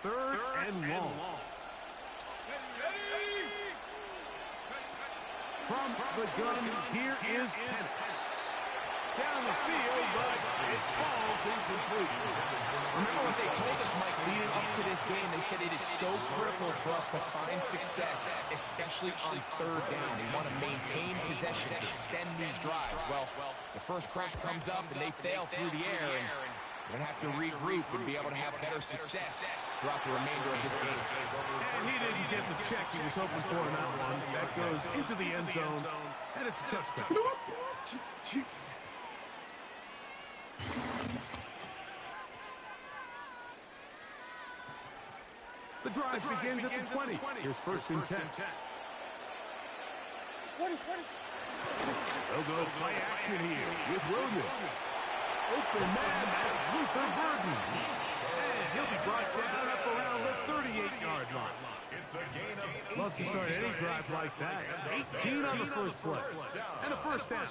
third and long. From the gun, here is Penix. Down the field, but it falls incomplete. Remember what they told us, Mike, leading up to this game. They said it is so critical for us to find success, especially on third down. We want to maintain possession, extend these drives. Well, the first crack comes up and they fail through the air, and we're going to have to regroup and be able to have better success throughout the remainder of this game. And he didn't get the check he was hoping for in that one. That goes into the end zone, and it's a touchdown. The drive begins at the 20. Here's first and 10. They'll go play action here with Williams. Open man, that's Luther Burden. And he'll be brought down up around the 38-yard line. It's a gain of 8. Love to start any drive like that. 18 on the first play. And a first down.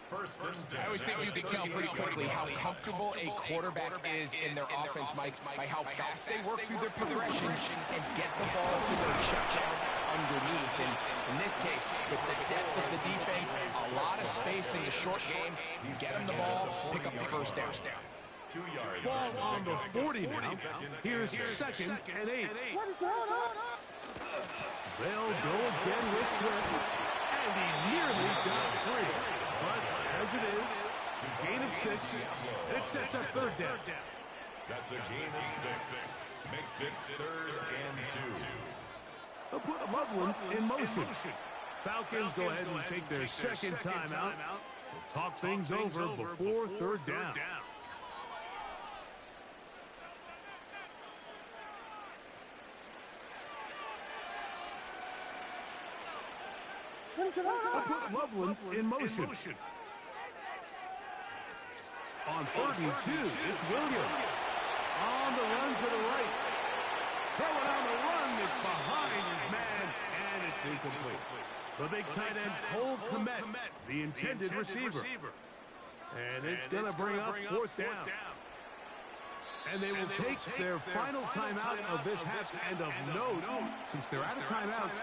I always think you can tell pretty quickly how comfortable a quarterback is in their offense, Mike, by how fast they work through their progression and get the ball to their check down underneath. And in this case, with the depth of the defense, a lot of space in the short game, get them the ball, pick up the first down. 2 yards. Ball on the 40 now. Here's second and 8. They'll go again with Swift. And he nearly got free. But as it is, a gain of 6, it sets up third down. That's a gain of 6. Makes it 3rd and 2. They'll put Loveland in motion. Falcons go ahead and take their second timeout. We'll talk things over before third down. They'll put Loveland in motion. On 32, it's Williams. On the run to the right. Throwing on the run, it's behind his man, and it's incomplete. The big tight end, Cole Kmet, the intended receiver. And it's going to bring up fourth down. And they will take their final timeout of this half, and of note, since they're out of timeouts,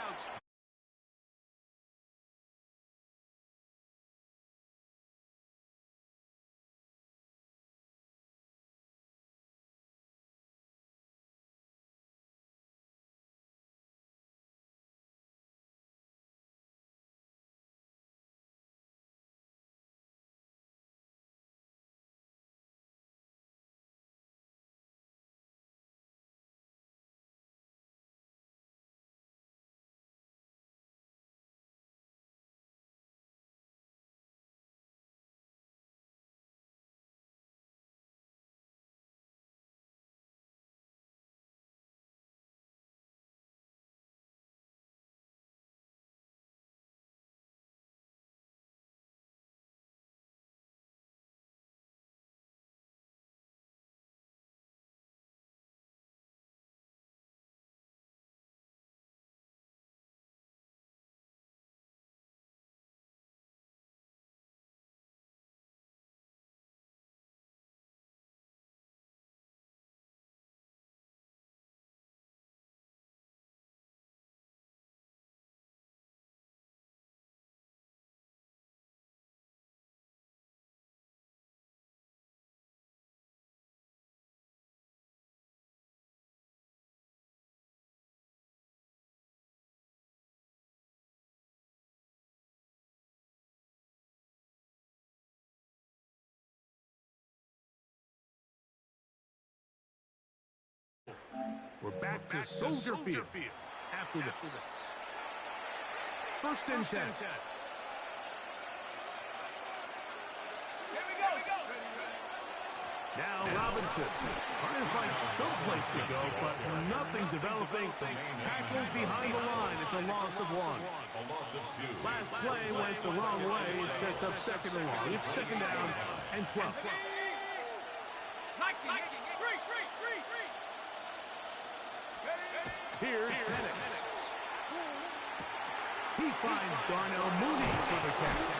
we're back to Soldier Field after this. First and 10. Now Robinson trying to find some place to go, but nothing developing. Tackled behind the line. It's a loss of 1. A loss of 2. Last play went the wrong way. It sets up second and long. It's second down and 12. Here's Penix. He finds Darnell Mooney for the catch.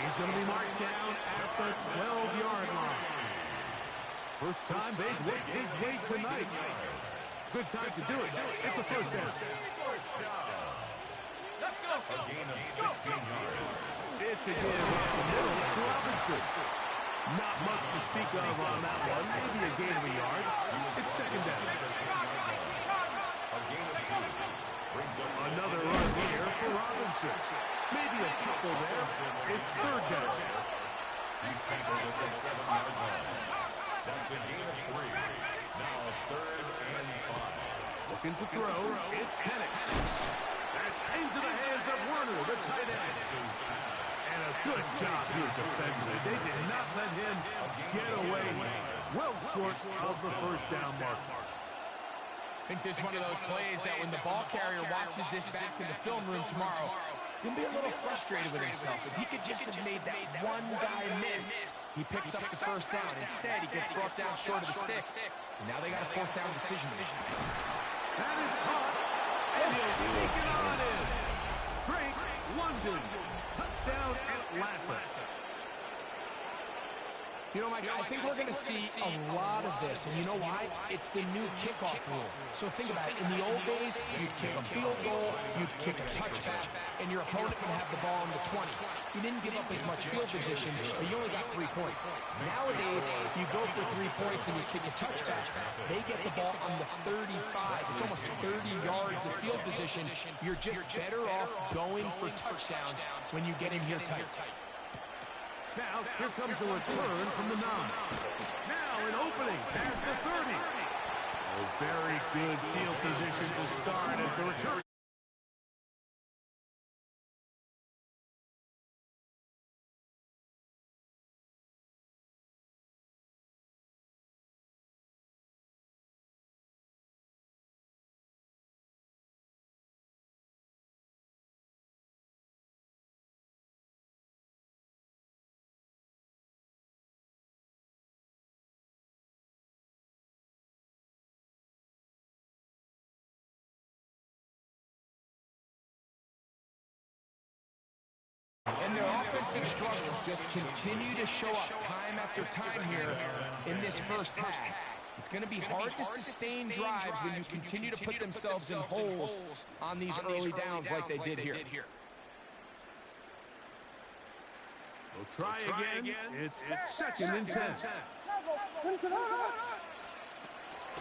He's going to be marked down at the 12-yard line. First time they've looked his way tonight. Good time to do it. It's a first down. Let's go. A gain of 16 yards. It's a give up the middle to Robinson. Not much to speak of on that one. Maybe a gain of a yard. It's second down. A gain of 2. Brings up Another run here for Robinson. Maybe a couple there. It's third down. He's tackled at the 7-yard line. That's a gain of 3. Now 3rd and 5. Looking to throw. It's Penix. That's into the hands of Werner, the tight end. And a good job here defensively. They did not let him get away. Well short of the first down mark. I think this is one of those plays that when the ball carrier watches this back in the film room tomorrow, he's going to be a little frustrated with himself. If he could just have made that one guy miss, he picks up the first down. Instead, he gets brought down short of the sticks. And now they got a fourth down decision to make. That is caught, and he'll take it on in. Drake, London, touchdown Atlanta. You know, Mike, I think we're going to see a lot of this, and you know why? It's the new kickoff rule. So think about it. In the old days, you'd kick a field goal, you'd kick a touchback, and your opponent would have the ball on the 20. You didn't give up as much field position, but you only got 3 points. Nowadays, if you go for 3 points and you kick a touchback, they get the ball on the 35. It's almost 30 yards of field position. You're just better off going for touchdowns when you get in here tight. Now, here comes a return from the 9. Now, an opening past the 30. Oh, very good field position to start as the return. And their offensive struggles just continue to show up time after time here in this first half. It's going to be hard to sustain drives when you continue to put themselves in holes on these early downs like they did here. We'll try again. It's second and 10.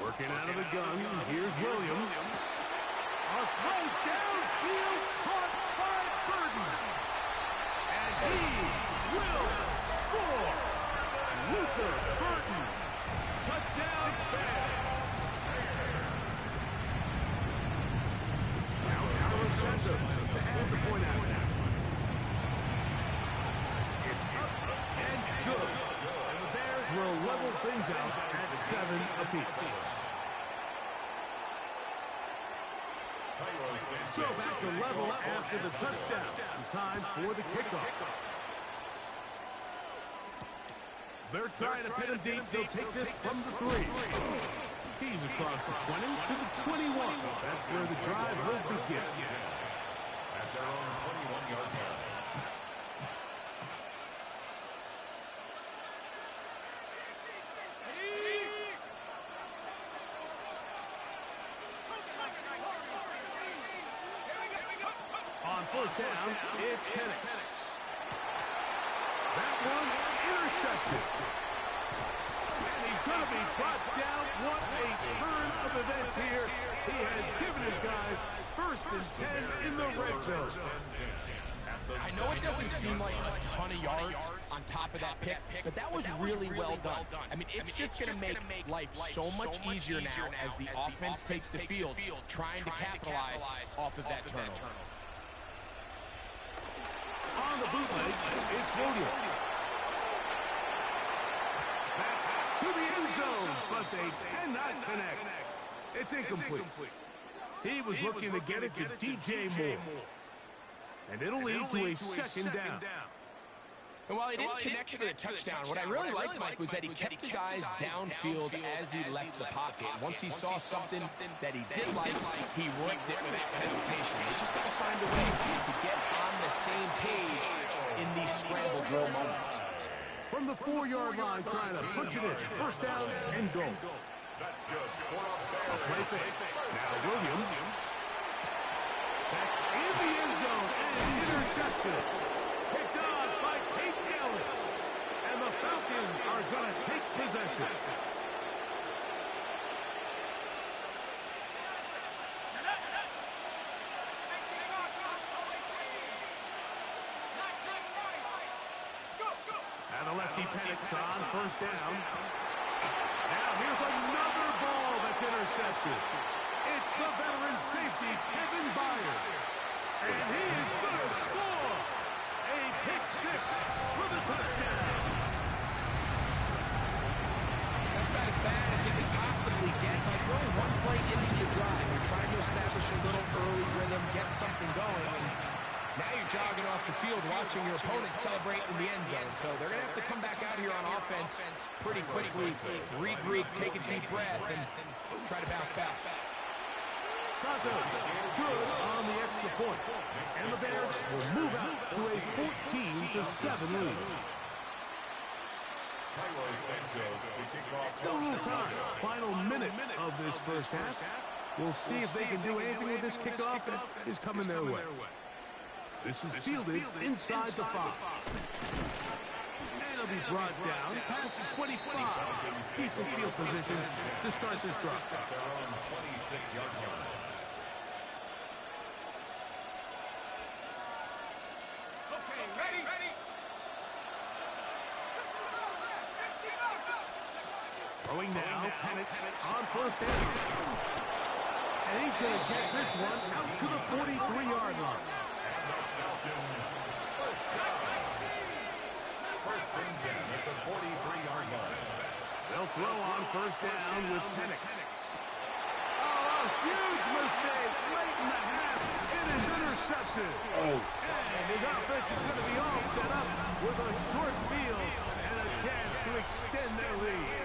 Working out of the gun. Here's Williams. A throw downfield caught by Burton. And he will score. Luther Burton. Touchdown Bears. Now Carlos Santos to add the point after. It's up and good. And the Bears will level things out at 7 apiece. So back to level after the touchdown. Time for the kickoff. They're trying to pin him deep. They'll take this from the 3. He's across the 20 to the 21. That's where the drive will begin. At their own 21-yard line. On first down, it's Penix. That one intercepted. And he's going to be brought down. What a turn of events here. He has given his guys first and 10 in the red zone. I know it doesn't seem like a ton of yards on top of that pick, but that was really well done. I mean, it's just going to make life so much easier now as the offense takes the field, trying to capitalize off of that turnover. On the bootleg, it's Williams. That's to the end zone, but they cannot connect. It's incomplete. He was looking to get it to DJ Moore. And it'll lead to a second down. And while he didn't connect for the touchdown, what I really liked, Mike, was that he kept his eyes downfield as he left the pocket. Once he saw something that he did like, he worked it without hesitation. He's just got to find a way to get on the same page in these scramble drill moments. From the 4-yard line, trying to push it in. First down and goal. That's good. For a Bears play fake. Now Williams. Back in the end zone and intercepted. Picked off by Kate Ellis. And the Falcons are going to take possession. And the lefty Penix on first down. Now here's another ball that's intercepted. It's the veteran safety, Kevin Byard. And he is going to score. A pick six for the touchdown. That's about as bad as it could possibly get. Like, we're only one play into the drive. You're trying to establish a little early rhythm, get something going, and now you're jogging off the field watching your opponent celebrate in the end zone. So they're going to have to come back out here on offense pretty quickly, regroup, take a deep breath, and try to bounce back. Santos good on the extra point. And the Bears will move out to a 14-7 lead. Still a little time. Final minute of this first half. We'll see if they can do anything with this kickoff that is coming their way. This is fielded inside the 5. And it'll be brought down past the 25. Decent field position to start this drive. Okay, ready? Throwing now, Penix on first down. And he's going to get this one out to the 43-yard line. First and 10 at the 43-yard line. They'll throw on first down with Penix. Oh, a huge mistake late in the half. It is intercepted. And his offense is going to be all set up with a short field and a chance to extend their lead.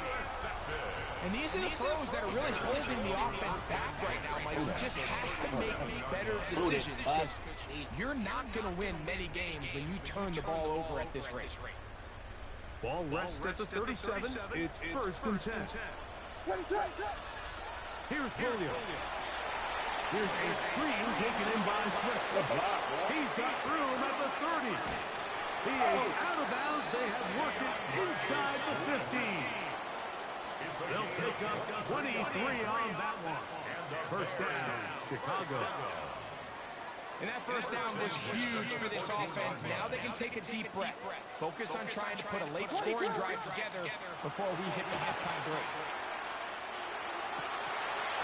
And these are the throws that are really holding the offense back right now, Mike. He just has to make better decisions because you're not going to win many games when you turn the ball over at this rate. Ball rests at the 37. It's first and 10. Here's Williams. Here's a screen taken in by Smith. He's got room at the 30. He is out of bounds. They have worked it inside the 15. They'll pick up 23 on that one. First down, Chicago. And that first down was huge for this offense. Now they can take a deep breath. Focus on trying to put a late scoring drive together before we hit the halftime break.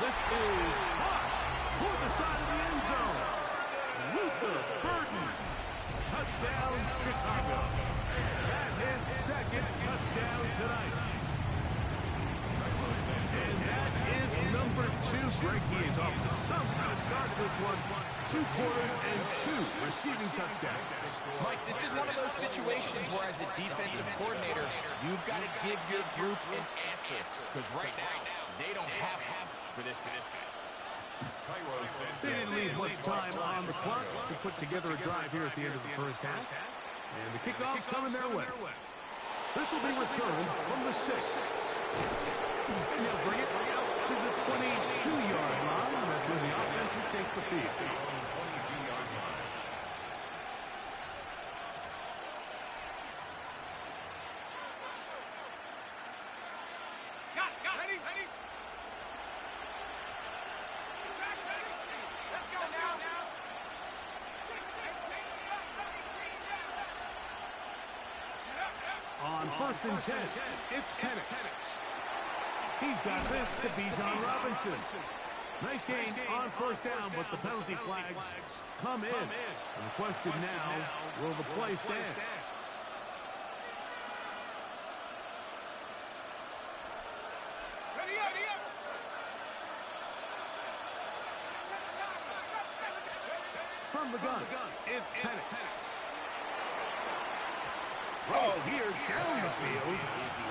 This is hot for the side of the end zone. Luther Burton. Touchdown, Chicago. And his second touchdown tonight. And that is number 2. Greg, he is off to some kind of start this one. 2 quarters and 2 receiving touchdowns. Mike, this is one of those situations where as a defensive coordinator, you've got to give your group an answer. Because right now, they don't have for this guy. They didn't leave much time on the clock to put together a drive here at the end of the first half. And the kickoff's coming their way. This will be returned from the 6. And they'll bring it out to the 22-yard line. That's where the offense will take the field. Ready? Let's go now. On first and 10, it's Penix. He's got this to Bijan Robinson. Nice gain on first down, but the penalty flags come in. And the question now, will the play stand? Ready up. From the gun, it's Penix. Oh, here down the field.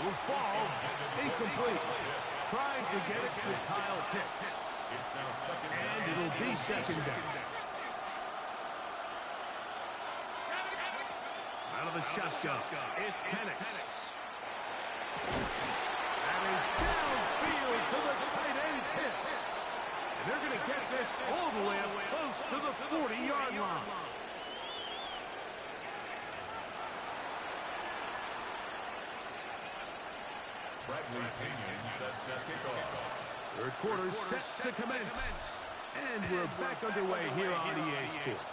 Will fall. Incomplete. Trying to get it to Kyle Pitts. And it'll be second down. Out of the shotgun, it's Penix. That is downfield to the tight end Pitts. get this all the way up close to the 40-yard line. Bradley Pinion sets the kickoff. Third quarter set to commence. And we're back underway here on EA Sports.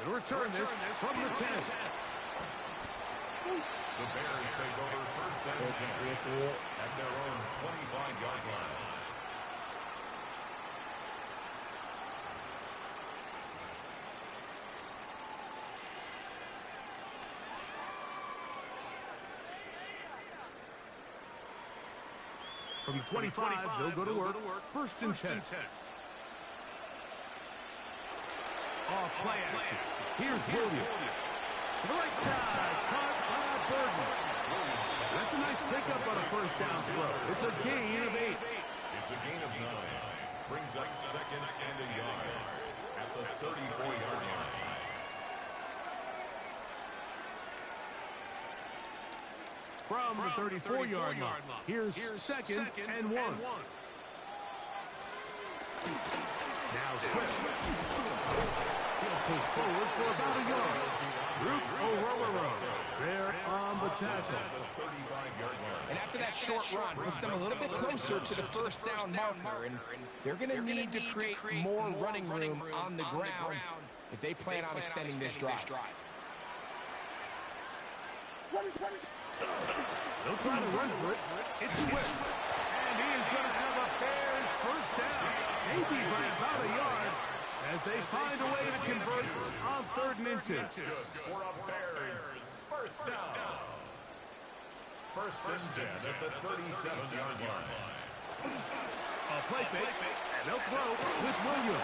They'll return this from the 10. The Bears take over first and 10 at their own 25-yard line. From the 25, they'll go to work. First and 10. Off play action. Here's Williams. To the right side. Caught by Burton. That's a nice pickup on a first down throw. It's a gain of 8. It's a gain of 9. Brings up second and a yard at the 34-yard line. From the 34-yard line. Here's second and 1. Now Swift. He'll push forward for about a yard. Roots O'Rourke there on the tackle. And after that short run, puts them a little bit closer to the first down marker. And they're going to need to create more running room on the ground if they plan on extending this drive. They'll try to run for it. It's Swift. And he is going to have a Bears first down. Maybe by about a yard as they find a way to convert on 3rd and inches. For a Bears first down. First and 10 at the 37-yard line. A play fake. And they'll throw with Williams.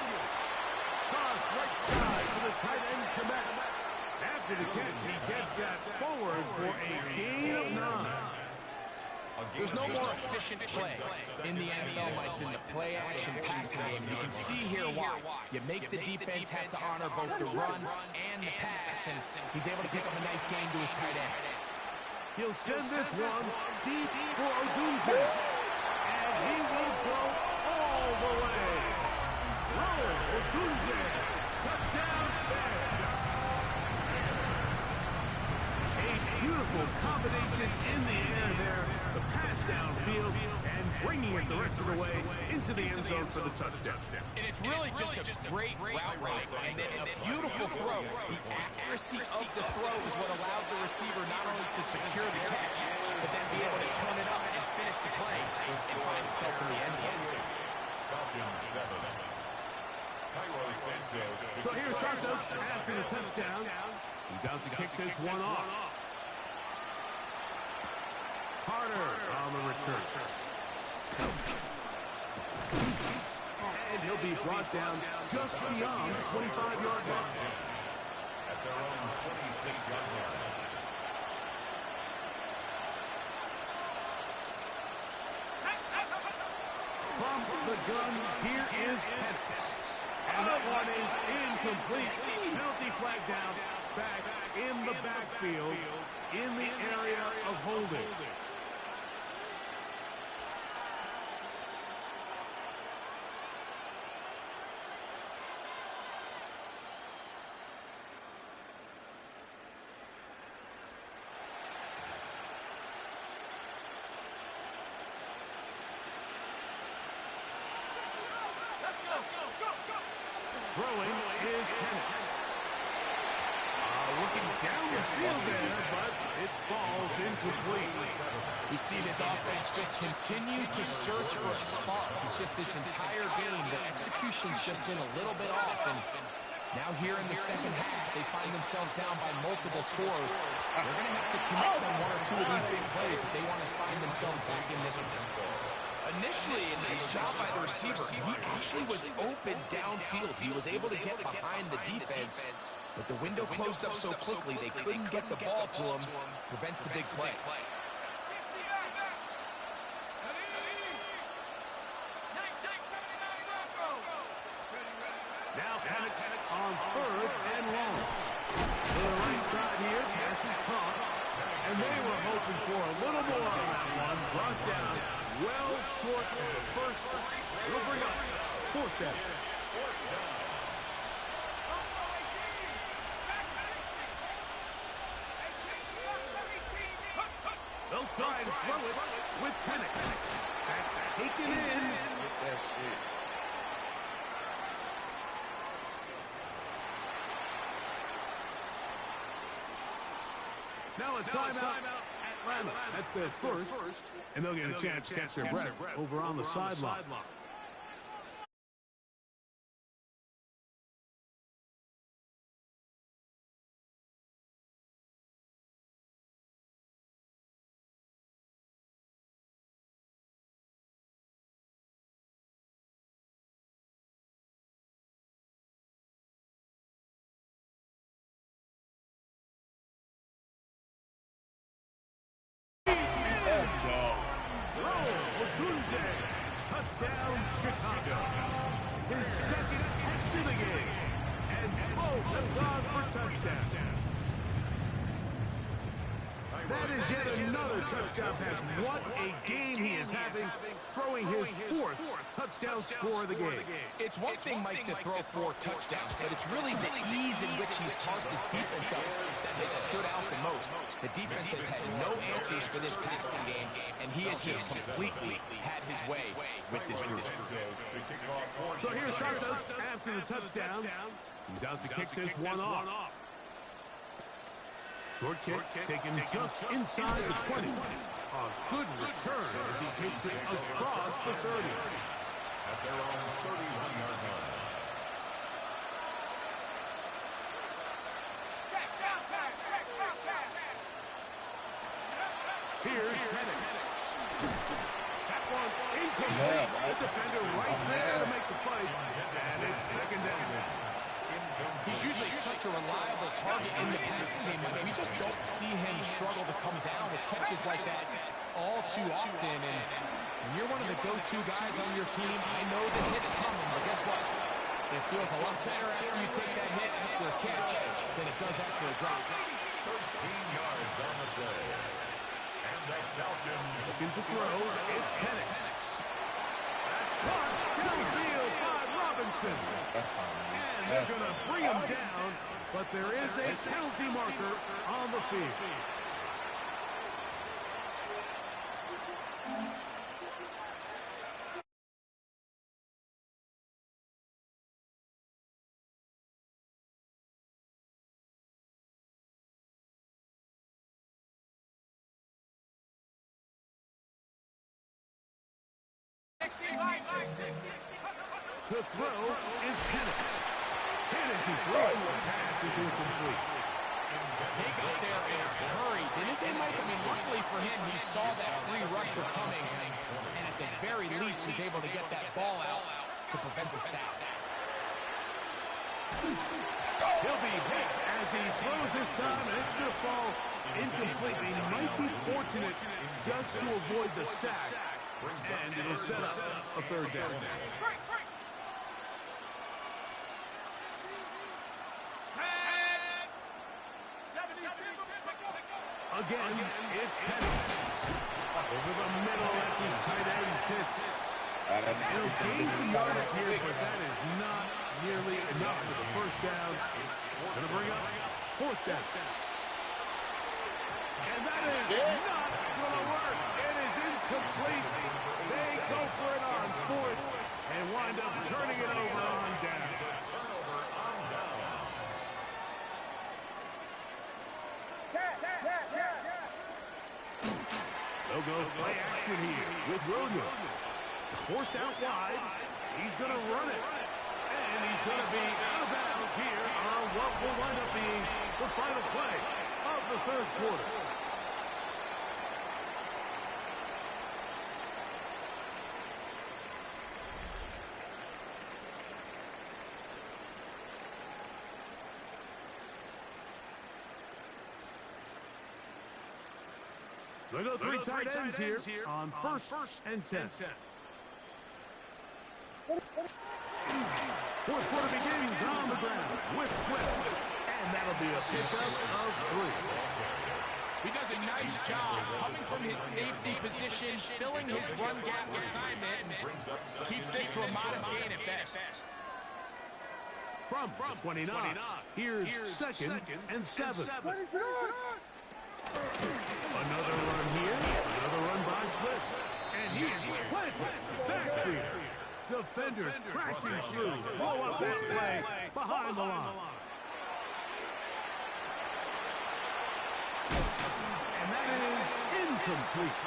Cross right side to the tight end Komet. After the catch, he gets that forward for a gain of 9. There's no more efficient play in the NFL, Mike, than the play-action passing game. You can see here why. You make the defense have to honor both the run and the pass, and he's able to pick up a nice gain to his tight end. He'll send this one deep for Odunze. And he will go all the way. Robert Odunze. Touchdown, Bears. A beautiful combination in the air there. The pass downfield and bringing it the rest of the way into the end zone for the touchdown. And it's really just a great route run and then a beautiful throw. The accuracy of the throw is what allowed the receiver not only to secure the catch, but then be able to turn it up and finish the play and find himself in the end zone. Falcons 7. Cairo Santos. So here's Santos after the touchdown. He's out to kick this one off. Carter on the return. And he'll be brought down just beyond the 25-yard line. At their own 26-yard line. From the gun, here is Pettis. And that one is incomplete. Penalty flag down. Back in the backfield in the area of holding. Throwing is Penix. Looking down the field there, but it falls incomplete. We see this offense just continue to search for a spark. It's just this entire game, the execution's just been a little bit off. And now here in the second half, they find themselves down by multiple scores. They're going to have to connect on one or two of these big plays if they want to find themselves back in this one. Initially, a nice job by the receiver. He actually was open downfield. He was able to get behind the defense, but the window closed up so quickly they couldn't get the ball to him. Prevents the big play. Now Penix on 3rd and long. To the right side here, pass is caught. And they were hoping for a little more on that one. Brought down well short of the first. It'll bring up fourth down. They'll try and throw it with Penix. That's taken in. Now a timeout. Atlanta. That's their first. And they'll get a chance to catch their breath over on the sideline. Touchdown, Chicago. His second catch of the game. And both have gone for touchdowns. That is yet another touchdown pass. What a game he is having, throwing his fourth touchdown score of the game. It's one thing, Mike, to throw 4 touchdowns, but it's really the ease in which he's carved this defense up that has stood out the most. The defense has had no answers for this passing game, and he has just completely had his way with this group. So here's Santos after the touchdown. He's out to kick this one off. Short kick taken just inside the 20. A good return as he takes it across the 30. At their own 31-yard line. Here's Penix. That one incomplete. The defender right there to make the play. And it's second down. He's usually such a reliable target in the passing game, but we just don't see him struggle to come down with catches like that all too often. And when you're one of the go-to guys on your team, I know the hit's coming, but guess what? It feels a lot better after you take that hit after a catch than it does after a drop. 13 yards on the play. And the Falcons looking to throw. It's Penix. That's caught downfield by Robinson. And they're going to bring him down, but there is a penalty marker on the field. To throw is Penix. And as he throws, the pass is incomplete. They got there in a hurry, didn't they, Mike? I mean, luckily for him, he saw that free rusher coming, and at the very least was able to get that ball out to prevent the sack. He'll be hit as he throws this time, and it's going to fall incomplete. He might be fortunate just to avoid the sack, and it'll set up a third down. Again, it's Penix. Over the middle as his tight end hits. He'll gain some yardage here, but that is not nearly enough for the first down. It's going to bring up fourth down. And that is not going to work. It is incomplete. They go for it on fourth and wind up turning it over on down. They'll go play action here with Williams. Forced out wide. He's going to run it. And he's going to be out of bounds here on what will wind up being the final play of the third quarter. They go three tight ends here on first and 10. Fourth quarter begins on the ground with Swift. And that'll be a pickup of 3. He does a nice job coming from his safety position, filling his run gap assignment, and keeps this to a modest gain at best. From 29, here's second and 7. Another run here, another run by Smith. And he is planted, backfield. Defenders crashing through, blow up that play behind the line. And that is incomplete.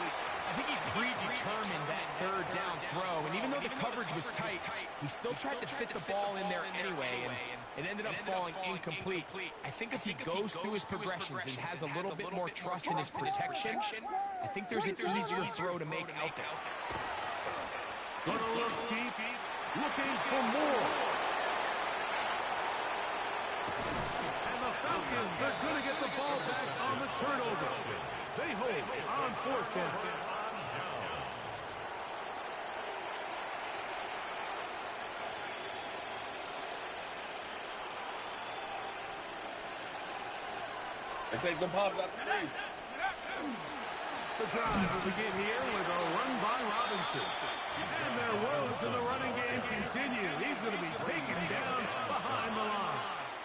I think he predetermined that third down throw, and even though the coverage was tight, he still tried to fit the ball in there anyway, and it ended up falling incomplete. I think if he goes through his progressions and has a little bit more trust in his protection, I think there's an easier throw to make out there. Gonna look deep, looking for more. And the Falcons are gonna get the ball back on the turnover. They hold on 4th down. They take the ball back. The drive will begin here with a run by Robinson. And their woes in the running game continue. He's going to be taken down behind the line.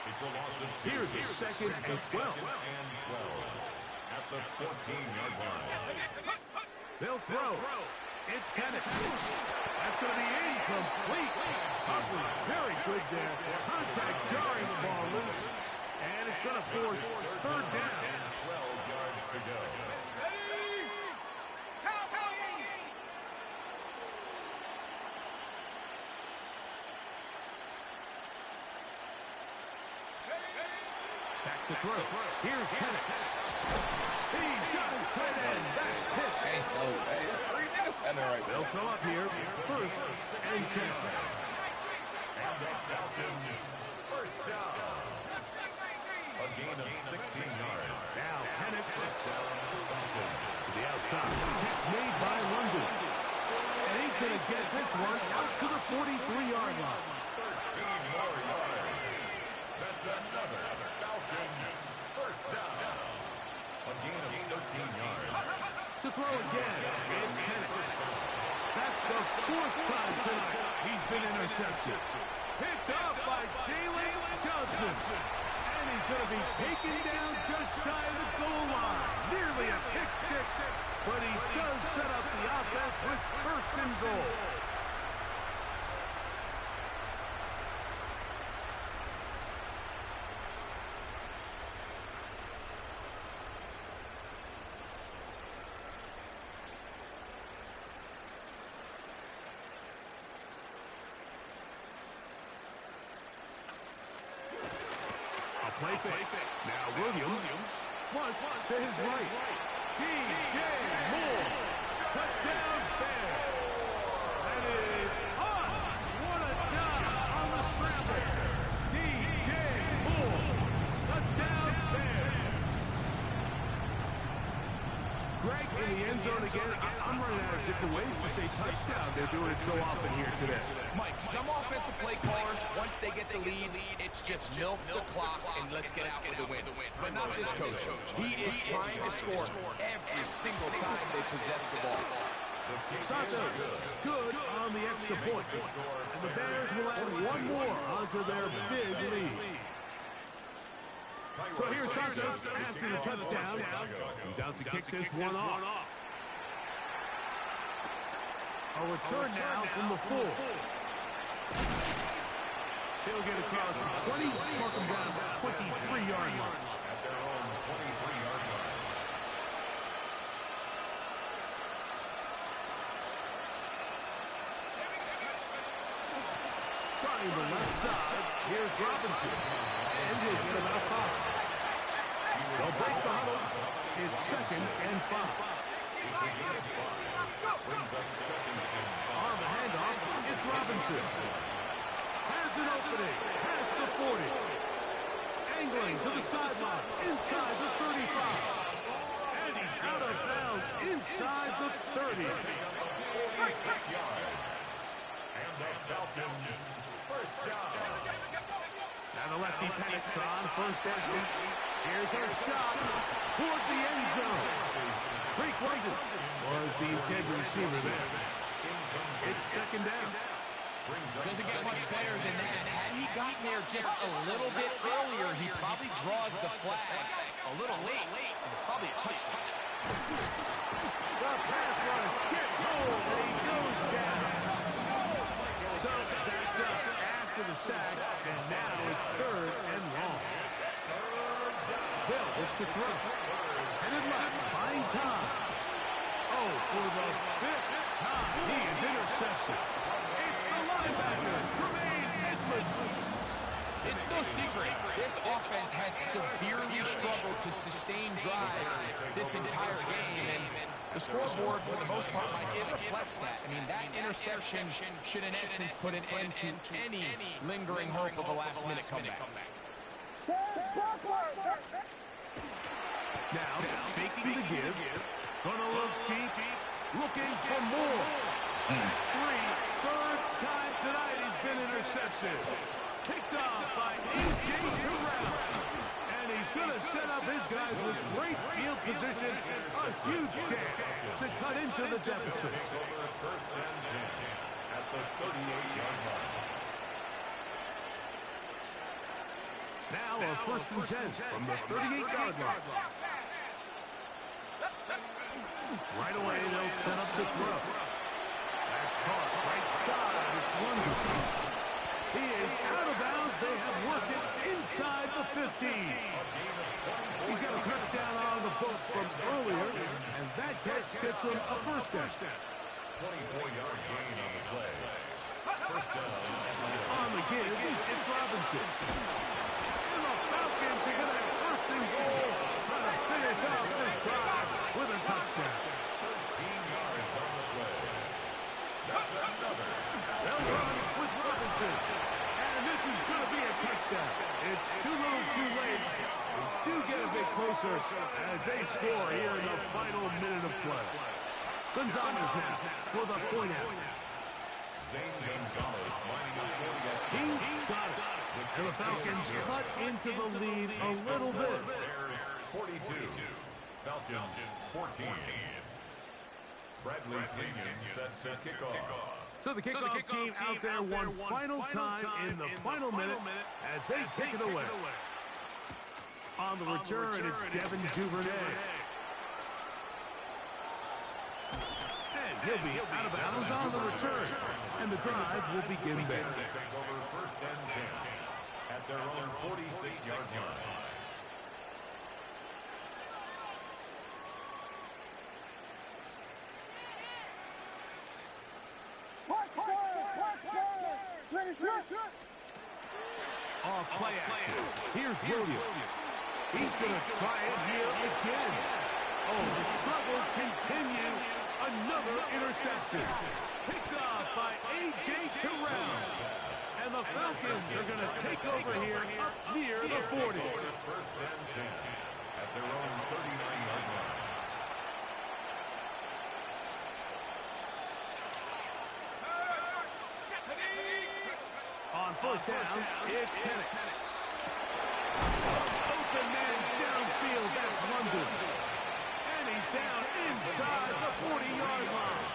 It's a loss of 2. Here's a second and 12. At the 14-yard line. They'll throw. It's Penix. That's going to be incomplete. Humphrey, very good there. Contact jarring the ball loose. And it's going to force 3rd down. 12 yards to go. Back to throw. Here's Penix. He's got his tight end. That's Pitts. They'll come up here. 1st and 10. And the Falcons, 1st down. A gain of 16 yards. Now Penix to the outside. It's made by London. And he's going to get this one out to the 43-yard line. 13 more yards. That's another Falcons 1st down. A gain of 13 yards. To throw again, it's Penix. That's the 4th time tonight he's been intercepted. Picked up by Jalen Johnson. And he's going to be taken down just shy of the goal line. Nearly a pick 6, but he does set up the offense with 1st and goal. Play fake. Now Williams. Flush to his right. DJ Moore. Touchdown Bears. That is on. What a job on the scramble. DJ Moore. Touchdown Bears. Greg in the end zone again. I'm running out of different ways to say touchdown. They're doing it so often here today. Mike, some offensive play callers, once they get the lead, it's just milk the clock and let's get out with a win. But not this coach. He is trying to score every single time they possess the ball. Santos, good on the extra point. And the Bears will add one more onto their big lead. So here's Santos after the touchdown. He's out to kick this one off. A return now from the full. He'll get across the 20, mark him down to the 23-yard line. At their own 23-yard line. Trying the left side, here's Robinson. And he'll get about 5. They'll break the huddle. It's 2nd and 5. It's a gain of 5. Brings up 2nd and 5. On the handoff, it's Robinson. Has an opening, past the 40. Angling to the sideline, inside the 35. And he's out of bounds, inside the 30. 46 yards. And the Falcons 1st down. Now the lefty Penix on 1st down. Here's our shot. toward the end zone. Drake London was the intended receiver there. It's second down. Doesn't get much better than that. Had he gotten there just a little bit earlier, he probably draws the flag a little late. It's probably a touchdown. The pass rush gets hold, and he goes down. So backed up after the sack, and now it's third and long. Bill with to throw. Headed left, buying time. Oh, for the fifth time, he is intercepted. It's the linebacker, Tremaine Edmonds. It's no secret, this offense has severely struggled to sustain drives this entire game, and the scoreboard, for the most part, Mike, it reflects that. I mean, that interception should, in essence, put an end to any lingering hope of a last-minute comeback. Now, faking the give. Gonna look deep, looking for more. Third time tonight he's been intercepted. Picked off by A.J. Terrell. And he's going to set up his guys with great field position. A huge chance to cut into the deficit. First and 10 at the 38-yard line. Now a first and 10 from the 38-yard line. Right away, they'll set up to throw. That's caught right side. It's London. He is out of bounds. They have worked it inside the 50. He's got a touchdown on the books from earlier, and that catch gets him a first down. 24-yard gain on the play. First down. On the give, it's Robinson. And the Falcons are going to have first and goal, trying to finish off this drive with a touchdown. 13 yards on the play. That's another. They'll run with Robinson. And this is going to be a touchdown. It's too little too late. They do get a bit closer as they score here in the final minute of play. Gonzalez now for the point out. Gonzalez lining up for the extra. He's got it. And the Falcons cut into the lead a little bit. Bears 42. Falcons 14. Bradley Pinion sets the kickoff. So the kickoff team out there one final time in the final minute as they kick it away. On the return, it's Devin Duvernay. And he'll be out of bounds on the return. And the drive will begin there. Take over first and 10 at their own 46-yard line. Off play action. Here's Williams. He's going to try it here again. Oh, the struggles continue. Another interception. Picked off by A.J. Terrell. And the Falcons are going to take over here up near the 40. First and 10 at their own 39-yard line. On first down, it's Penix. Open man downfield, that's London. And he's down inside the 40-yard line.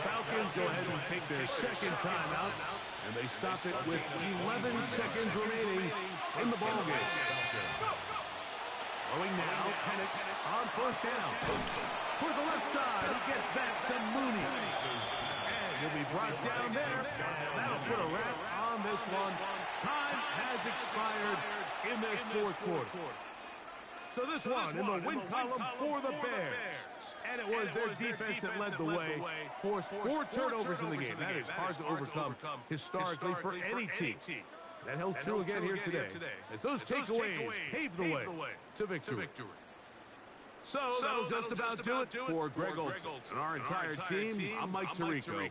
Falcons go ahead and take their second timeout, and they stop it with 11 seconds remaining in the ballgame. Throwing now, Penix on first down. For the left side, he gets back to Mooney. He'll be brought down there, and that'll put a wrap on this one. Time has expired in this fourth quarter. So this one in the win column for the Bears. And it was their defense that led the way, forced 4 turnovers in the game. That is hard to overcome historically for any team. That held true again here today, as those takeaways paved the way to victory. So that'll just about do it for Greg Olson and our entire team. I'm Mike Tirico.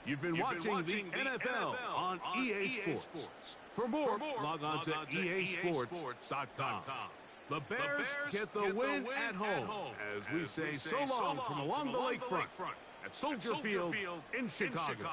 You've been watching the NFL on EA Sports. For more, log on to easports.com. The Bears get the win at home as we say so long from along the lakefront at Soldier Field in Chicago.